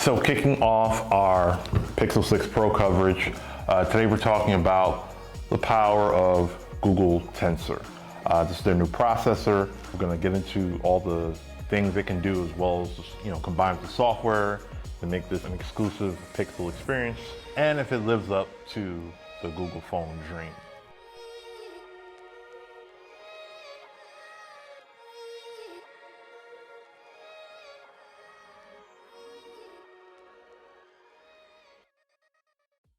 So kicking off our Pixel 6 Pro coverage, today we're talking about the power of Google Tensor. This is their new processor. We're going to get into all the things it can do, as well as combine with the software to make this an exclusive Pixel experience, and if it lives up to the Google phone dream.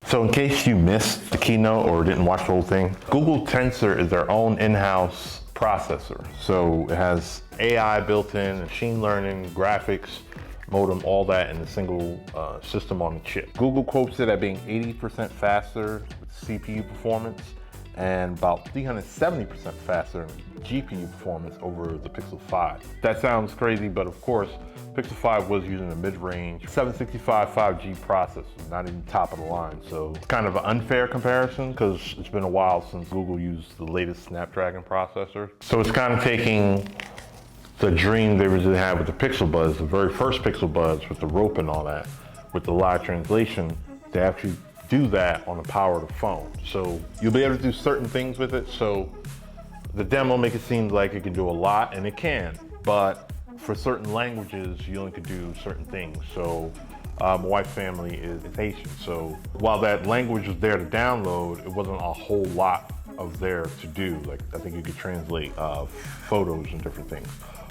So in case you missed the keynote or didn't watch the whole thing, Google Tensor is their own in-house processor. So it has AI built in, machine learning, graphics, modem, all that in a single system on the chip. Google quotes it at being 80% faster with CPU performance and about 370% faster in GPU performance over the Pixel 5. That sounds crazy, but of course, Pixel 5 was using a mid-range 765 5G processor, not even top of the line. So it's kind of an unfair comparison because it's been a while since Google used the latest Snapdragon processor. So it's kind of taking the dream they originally had with the Pixel Buds, the very first Pixel Buds with the rope and all that, with the live translation, they actually do that on the power of the phone. So you'll be able to do certain things with it. So the demo make it seem like it can do a lot, and it can, but for certain languages, you only could do certain things. So my wife's family is Haitian. So while that language was there to download, it wasn't a whole lot of there to do. Like, I think you could translate photos and different things.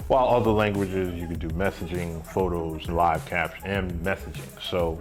While other languages, you could do messaging, photos, live caption, and messaging. So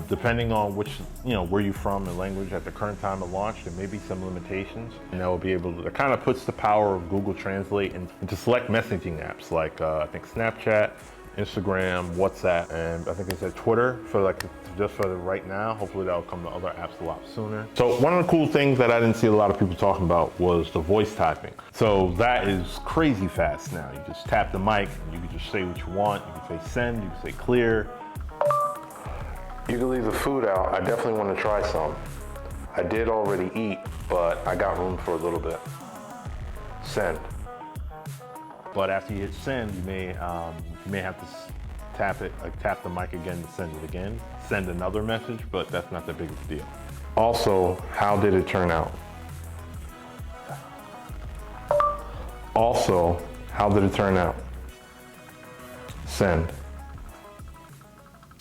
depending on which, where you're from and language at the current time of launch, there may be some limitations. And that will be able to, it kind of puts the power of Google Translate into select messaging apps like I think Snapchat, Instagram, WhatsApp, and I think they said Twitter for just for right now. Hopefully that'll come to other apps a lot sooner. So one of the cool things that I didn't see a lot of people talking about was the voice typing. So that is crazy fast now. You just tap the mic, and you can just say what you want. You can say send, you can say clear. You can leave the food out. I definitely want to try some. I did already eat, but I got room for a little bit. Send. But after you hit send, you may have to tap the mic again to send it again. Send another message, but that's not that big of a deal. Also, how did it turn out? Send.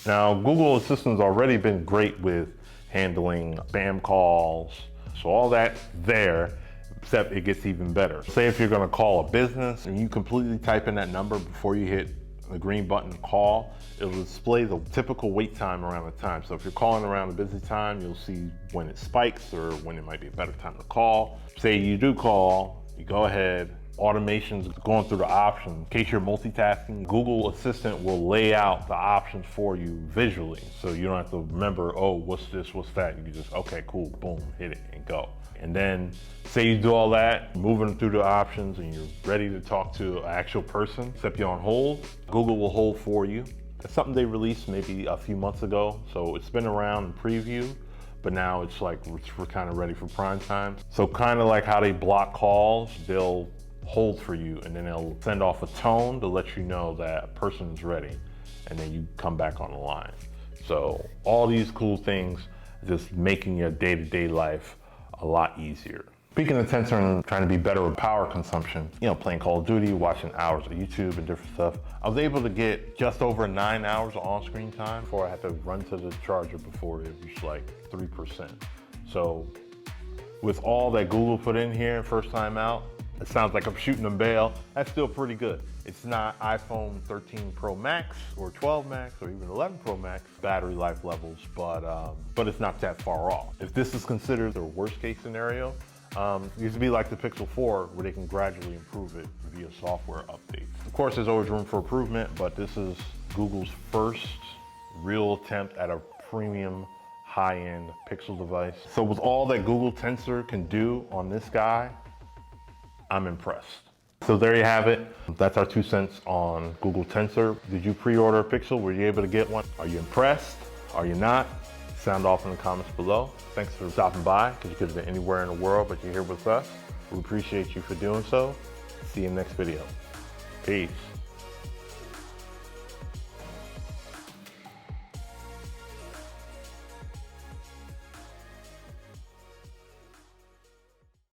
Now, Google Assistant's already been great with handling spam calls. So all that's there, except it gets even better. Say if you're gonna call a business and you completely type in that number before you hit the green button to call, it'll display the typical wait time around the time. So if you're calling around a busy time, you'll see when it spikes or when it might be a better time to call. Say you do call, you go ahead, automation's going through the options. In case you're multitasking, Google Assistant will lay out the options for you visually. So you don't have to remember, oh, what's this, what's that? You can just, okay, cool, boom, hit it and go. And then say you do all that, moving through the options, and you're ready to talk to an actual person, except you're on hold, Google will hold for you. That's something they released maybe a few months ago. So it's been around in preview, but now it's like we're kind of ready for prime time. So kind of like how they block calls, they'll hold for you, and then they'll send off a tone to let you know that a person is ready, and then you come back on the line. So all these cool things, just making your day-to-day life a lot easier. Speaking of Tensor and trying to be better with power consumption, playing Call of Duty, watching hours of YouTube and different stuff, I was able to get just over 9 hours of on-screen time before I had to run to the charger before it reached like 3%. So with all that Google put in here first time out, it sounds like I'm shooting a bail. That's still pretty good. It's not iPhone 13 Pro Max or 12 Max or even 11 Pro Max battery life levels, but it's not that far off. If this is considered the worst case scenario, it used to be like the Pixel 4 where they can gradually improve it via software updates. Of course, there's always room for improvement, but this is Google's first real attempt at a premium high-end Pixel device. So with all that Google Tensor can do on this guy, I'm impressed. So there you have it. That's our 2 cents on Google Tensor. Did you pre-order a Pixel? Were you able to get one? Are you impressed? Are you not? Sound off in the comments below. Thanks for stopping by, because you could have been anywhere in the world, but you're here with us. We appreciate you for doing so. See you in the next video. Peace.